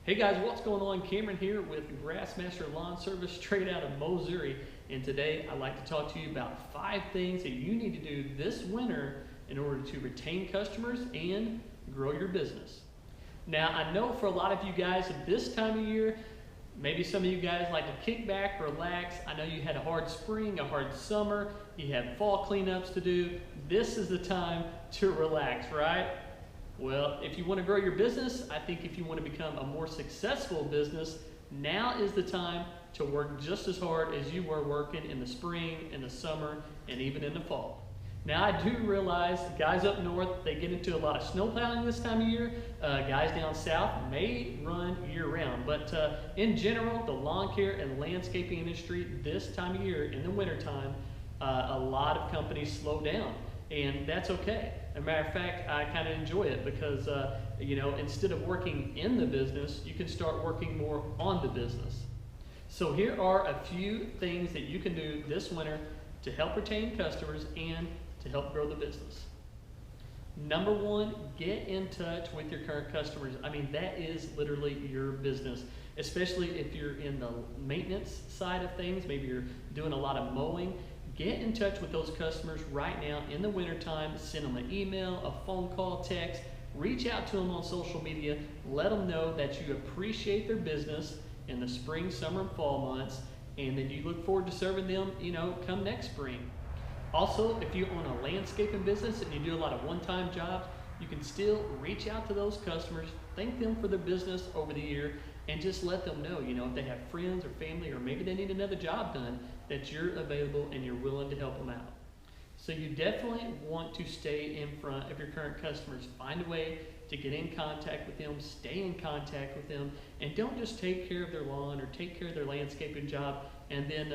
Hey guys, what's going on? Cameron here with Grassmaster Lawn Service straight out of Mowssouri. And today I'd like to talk to you about 5 things that you need to do this winter in order to retain customers and grow your business. Now I know for a lot of you guys at this time of year, maybe some of you guys like to kick back, relax. I know you had a hard spring, a hard summer, you had fall cleanups to do. This is the time to relax, right? Well, if you want to grow your business, I think if you want to become a more successful business, now is the time to work just as hard as you were working in the spring, in the summer, and even in the fall. Now, I do realize guys up north, they get into a lot of snow plowing this time of year. Guys down south may run year round, but in general, the lawn care and landscaping industry this time of year in the wintertime, a lot of companies slow down. And that's okay. As a matter of fact, I kind of enjoy it because, instead of working in the business, you can start working more on the business. So here are a few things that you can do this winter to help retain customers and to help grow the business. Number 1, get in touch with your current customers. I mean, that is literally your business, especially if you're in the maintenance side of things. Maybe you're doing a lot of mowing. Get in touch with those customers right now in the wintertime. Send them an email, a phone call, text. Reach out to them on social media. Let them know that you appreciate their business in the spring, summer, and fall months, and that you look forward to serving them, come next spring. Also, if you own a landscaping business and you do a lot of one-time jobs, you can still reach out to those customers, thank them for their business over the year, and just let them know, if they have friends or family or maybe they need another job done, that you're available and you're willing to help them out. So you definitely want to stay in front of your current customers. Find a way to get in contact with them, stay in contact with them, and don't just take care of their lawn or take care of their landscaping job and then,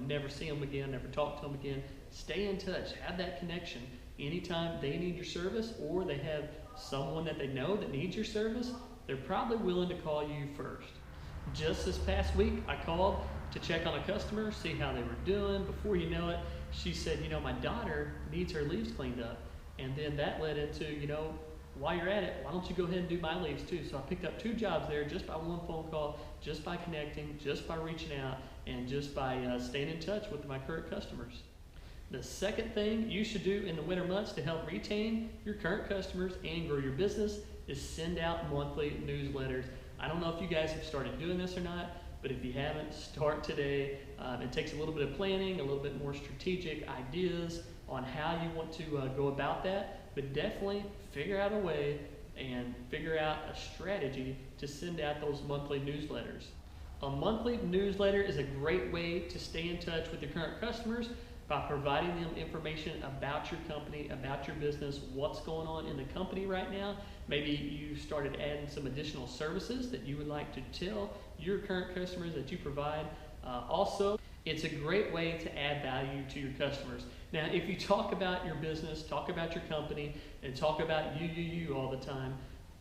never see them again, never talk to them again. Stay in touch, have that connection. Anytime they need your service or they have someone that they know that needs your service, they're probably willing to call you first. Just this past week, I called to check on a customer, see how they were doing. Before you know it, she said, my daughter needs her leaves cleaned up. And then that led into, while you're at it, why don't you go ahead and do my leaves too? So I picked up 2 jobs there just by one phone call, just by connecting, just by reaching out, and just by staying in touch with my current customers. The second thing you should do in the winter months to help retain your current customers and grow your business is send out monthly newsletters. I don't know if you guys have started doing this or not, but if you haven't, start today. It takes a little bit of planning, a little bit more strategic ideas on how you want to go about that, but definitely figure out a way and figure out a strategy to send out those monthly newsletters. A monthly newsletter is a great way to stay in touch with your current customers by providing them information about your company, about your business, what's going on in the company right now. Maybe you started adding some additional services that you would like to tell your current customers that you provide. Also, it's a great way to add value to your customers. Now, if you talk about your business, talk about your company, and talk about you all the time,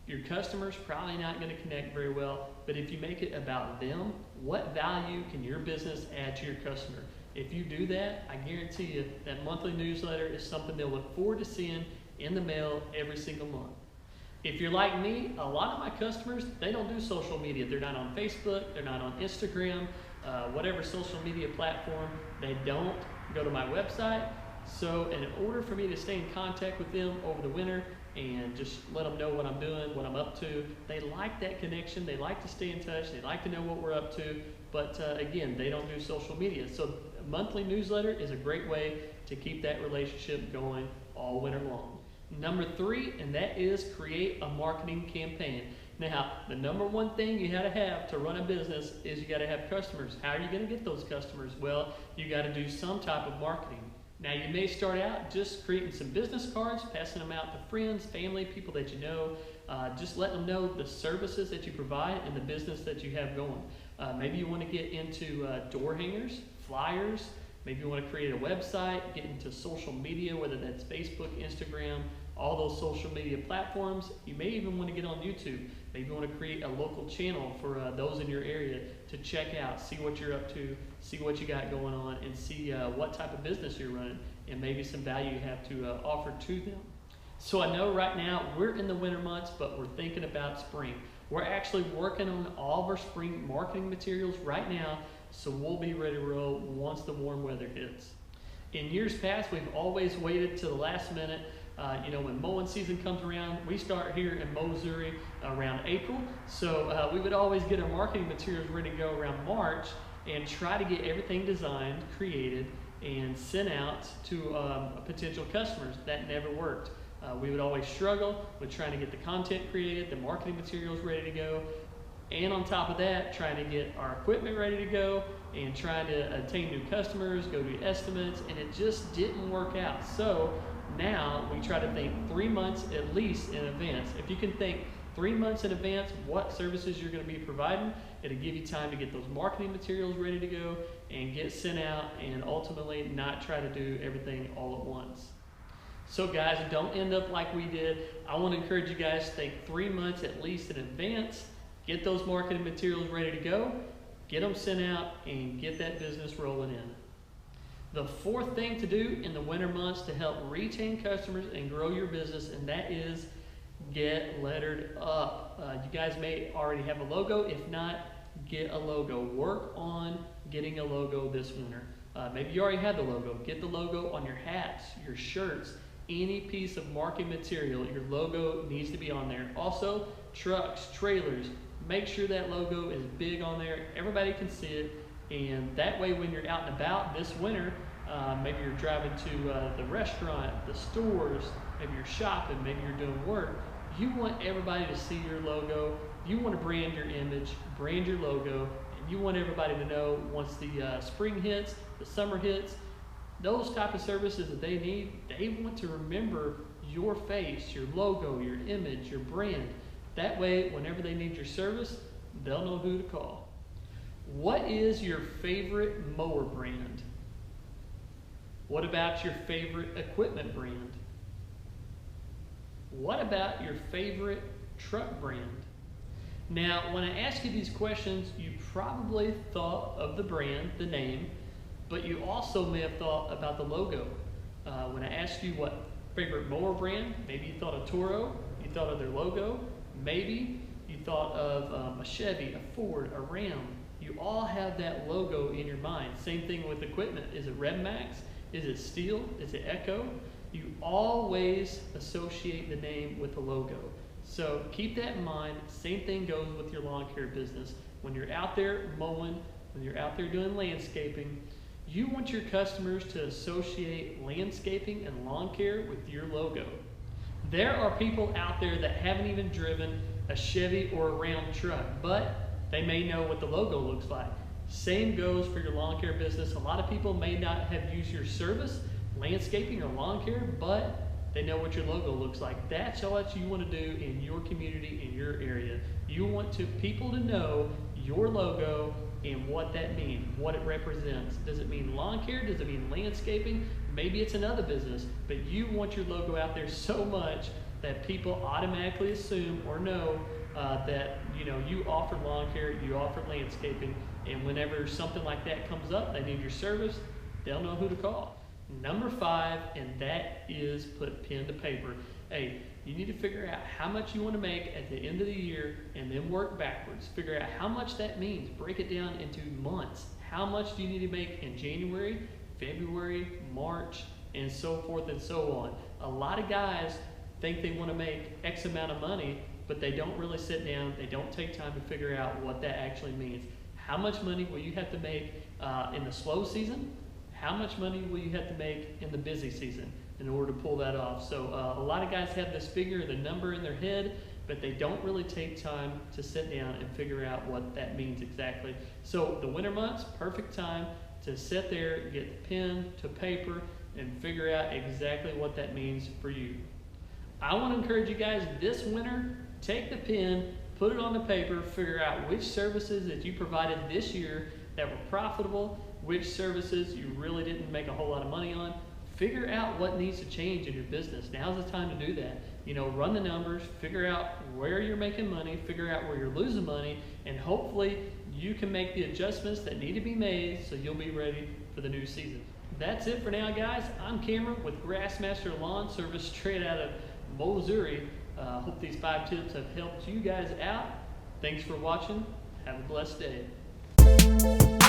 your customers probably not going to connect very well. But if you make it about them, what value can your business add to your customer? If you do that, I guarantee you that monthly newsletter is something they'll look forward to seeing in the mail every single month. If you're like me, a lot of my customers, they don't do social media. They're not on Facebook, they're not on Instagram, whatever social media platform. They don't go to my website. So in order for me to stay in contact with them over the winter and just let them know what I'm doing, what I'm up to, they like that connection. They like to stay in touch. They like to know what we're up to. But again, they don't do social media. So a monthly newsletter is a great way to keep that relationship going all winter long. Number 3, and that is create a marketing campaign. Now, the number 1 thing you gotta have to run a business is you gotta have customers. How are you gonna get those customers? Well, you gotta do some type of marketing. Now, you may start out just creating some business cards, passing them out to friends, family, people that you know. Just let them know the services that you provide and the business that you have going. Maybe you want to get into door hangers, flyers. Maybe you want to create a website, get into social media, whether that's Facebook, Instagram, all those social media platforms. You may even want to get on YouTube. Maybe you want to create a local channel for those in your area to check out, see what you're up to, see what you got going on, and see what type of business you're running, and maybe some value you have to offer to them. So I know right now we're in the winter months, but we're thinking about spring. We're actually working on all of our spring marketing materials right now, so we'll be ready to roll once the warm weather hits. In years past, we've always waited to the last minute. When mowing season comes around, we start here in Mowssouri around April. So we would always get our marketing materials ready to go around March and try to get everything designed, created, and sent out to potential customers. That never worked. We would always struggle with trying to get the content created, the marketing materials ready to go, and on top of that, trying to get our equipment ready to go and trying to attain new customers, go do estimates, and it just didn't work out. So now we try to think 3 months at least in advance. If you can think 3 months in advance what services you're going to be providing, it'll give you time to get those marketing materials ready to go and get sent out, and ultimately not try to do everything all at once. So guys, don't end up like we did. I want to encourage you guys to think 3 months at least in advance, get those marketing materials ready to go, get them sent out, and get that business rolling in. The fourth thing to do in the winter months to help retain customers and grow your business, and that is get lettered up. You guys may already have a logo. If not, get a logo. Work on getting a logo this winter. Maybe you already have the logo. Get the logo on your hats, your shirts, any piece of marketing material. Your logo needs to be on there. Also, trucks, trailers, make sure that logo is big on there. Everybody can see it, and that way when you're out and about this winter, maybe you're driving to the restaurant, the stores, maybe you're shopping, maybe you're doing work, you want everybody to see your logo. You want to brand your image, brand your logo, and you want everybody to know once the spring hits, the summer hits, those type of services that they need, they want to remember your face, your logo, your image, your brand. That way, whenever they need your service, they'll know who to call. What is your favorite mower brand? What about your favorite equipment brand? What about your favorite truck brand? Now, when I ask you these questions, you probably thought of the brand, the name, but you also may have thought about the logo. When I asked you what favorite mower brand, maybe you thought of Toro, you thought of their logo, maybe you thought of a Chevy, a Ford, a Ram. You all have that logo in your mind. Same thing with equipment. Is it RevMax? Is it Steel? Is it Echo? You always associate the name with the logo. So keep that in mind. Same thing goes with your lawn care business. When you're out there mowing, when you're out there doing landscaping, you want your customers to associate landscaping and lawn care with your logo. There are people out there that haven't even driven a Chevy or a Ram truck, but they may know what the logo looks like. Same goes for your lawn care business. A lot of people may not have used your service, landscaping or lawn care, but they know what your logo looks like. That's what you want to do in your community, in your area. You want people to know your logo and what that means, what it represents. Does it mean lawn care? Does it mean landscaping? Maybe it's another business, but you want your logo out there so much that people automatically assume or know that you offer lawn care, you offer landscaping, and whenever something like that comes up, they need your service, they'll know who to call. Number 5, and that is put pen to paper. Hey, you need to figure out how much you want to make at the end of the year and then work backwards. Figure out how much that means. Break it down into months. How much do you need to make in January, February, March, and so forth and so on. A lot of guys think they want to make X amount of money, but they don't really sit down. They don't take time to figure out what that actually means. How much money will you have to make in the slow season? How much money will you have to make in the busy season in order to pull that off? So a lot of guys have this figure, the number in their head, but they don't really take time to sit down and figure out what that means exactly. So the winter months, perfect time to sit there, get the pen to paper, and figure out exactly what that means for you. I want to encourage you guys this winter, take the pen, put it on the paper, figure out which services that you provided this year that were profitable, which services you really didn't make a whole lot of money on. Figure out what needs to change in your business. Now's the time to do that. Run the numbers, figure out where you're making money, figure out where you're losing money, and hopefully you can make the adjustments that need to be made so you'll be ready for the new season. That's it for now, guys. I'm Cameron with Grassmaster Lawn Service straight out of Mowssouri. Hope these 5 tips have helped you guys out. Thanks for watching. Have a blessed day.